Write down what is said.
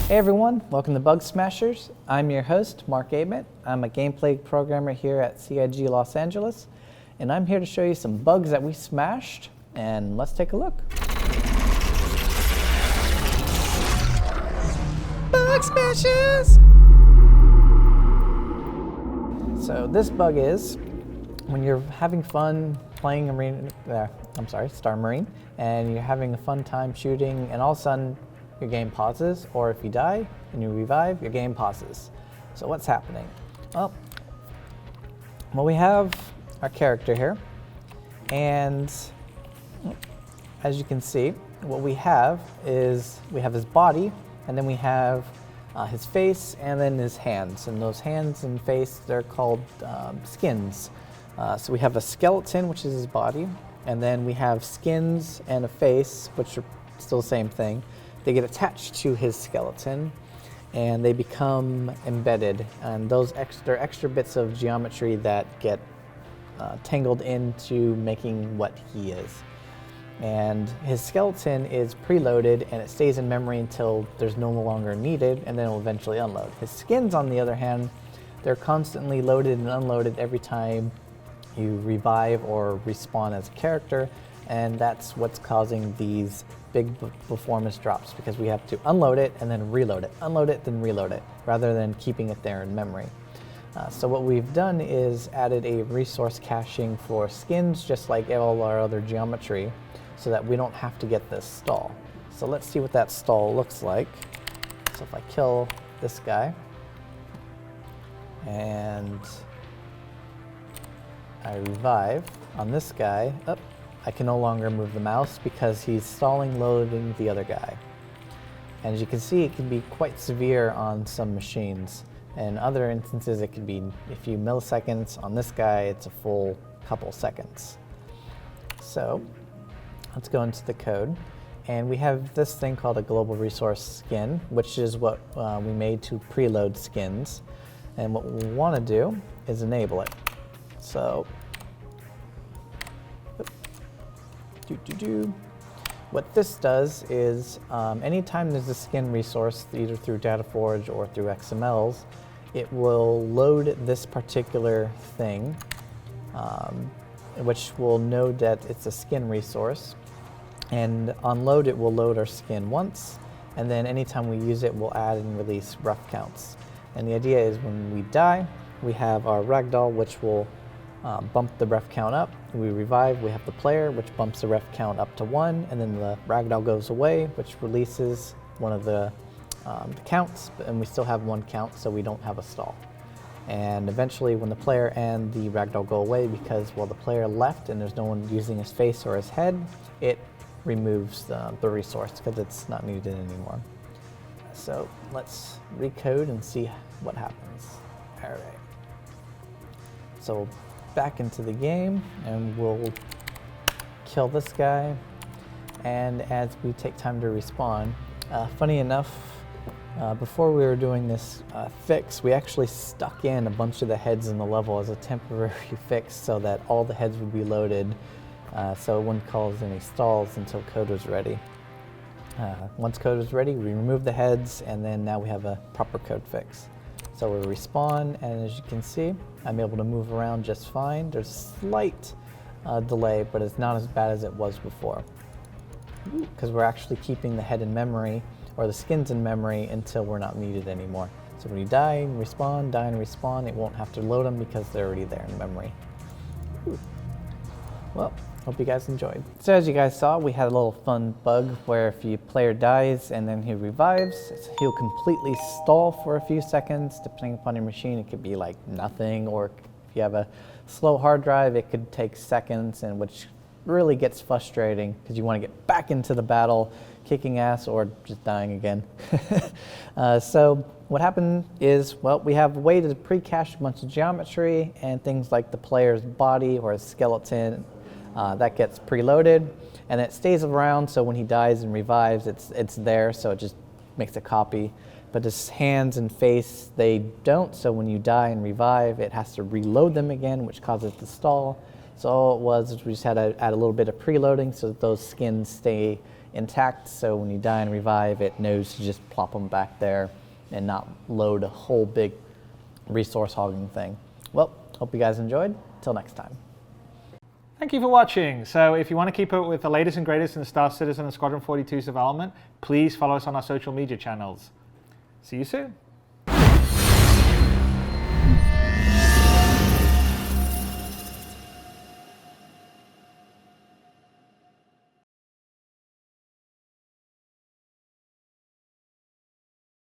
Hey everyone, welcome to Bugsmashers. I'm your host, Mark Abent. I'm a gameplay programmer here at CIG Los Angeles, and I'm here to show you some bugs that we smashed, and let's take a look. Bugsmashers! So this bug is when you're having fun playing Star Marine, and you're having a fun time shooting, and all of a sudden your game pauses, or if you die and you revive, your game pauses. So what's happening? Well, we have our character here, and as you can see, what we have is we have his body, and then we have his face, and then his hands. And those hands and face, they're called skins. So we have a skeleton, which is his body, and then we have skins and a face, which are still the same thing. They get attached to his skeleton and they become embedded, and those extra bits of geometry that get tangled into making what he is. And his skeleton is preloaded and it stays in memory until there's no longer needed, and then it will eventually unload. His skins, on the other hand, they're constantly loaded and unloaded every time you revive or respawn as a character, and that's what's causing these big performance drops, because we have to unload it and then reload it, unload it, then reload it, rather than keeping it there in memory. So what we've done is added a resource caching for skins, just like all our other geometry, so that we don't have to get this stall. So let's see what that stall looks like. So if I kill this guy, and I revive on this guy, I can no longer move the mouse because he's stalling loading the other guy. And as you can see, it can be quite severe on some machines. In other instances, it could be a few milliseconds. On this guy, it's a full couple seconds. So let's go into the code. And we have this thing called a global resource skin, which is what we made to preload skins. And what we want to do is enable it. So what this does is anytime there's a skin resource, either through DataForge or through XMLs, it will load this particular thing, which will know that it's a skin resource. And on load, it will load our skin once, and then anytime we use it, we'll add and release rough counts. And the idea is when we die, we have our ragdoll, which will bump the ref count up. We revive, we have the player, which bumps the ref count up to 1, and then the ragdoll goes away, which releases one of the counts, and we still have one count, so we don't have a stall. And eventually, when the player and the ragdoll go away, because, well, the player left and there's no one using his face or his head, it removes the resource because it's not needed anymore. So let's recode and see what happens. All right. So back into the game, and we'll kill this guy. And as we take time to respawn, funny enough, before we were doing this fix, we actually stuck in a bunch of the heads in the level as a temporary fix so that all the heads would be loaded, so it wouldn't cause any stalls until code was ready. Once code was ready, we removed the heads, and then now we have a proper code fix. So we respawn, and as you can see, I'm able to move around just fine. There's a slight delay, but it's not as bad as it was before, because we're actually keeping the head in memory, or the skins in memory, until we're not needed anymore. So when you die and respawn, it won't have to load them because they're already there in memory. Well, hope you guys enjoyed. So as you guys saw, we had a little fun bug where if your player dies and then he revives, he'll completely stall for a few seconds. Depending upon your machine, it could be like nothing, or if you have a slow hard drive, it could take seconds, and which really gets frustrating because you want to get back into the battle, kicking ass, or just dying again. So what happened is, well, we have a way to pre-cache a bunch of geometry and things like the player's body or his skeleton. That gets preloaded, and it stays around, so when he dies and revives, it's there, so it just makes a copy. But his hands and face, they don't, so when you die and revive, it has to reload them again, which causes the stall. So all it was is we just had to add a little bit of preloading so that those skins stay intact, so when you die and revive, it knows to just plop them back there and not load a whole big resource hogging thing. Well, hope you guys enjoyed. Till next time. Thank you for watching. So if you want to keep up with the latest and greatest in Star Citizen and Squadron 42's development, please follow us on our social media channels. See you soon.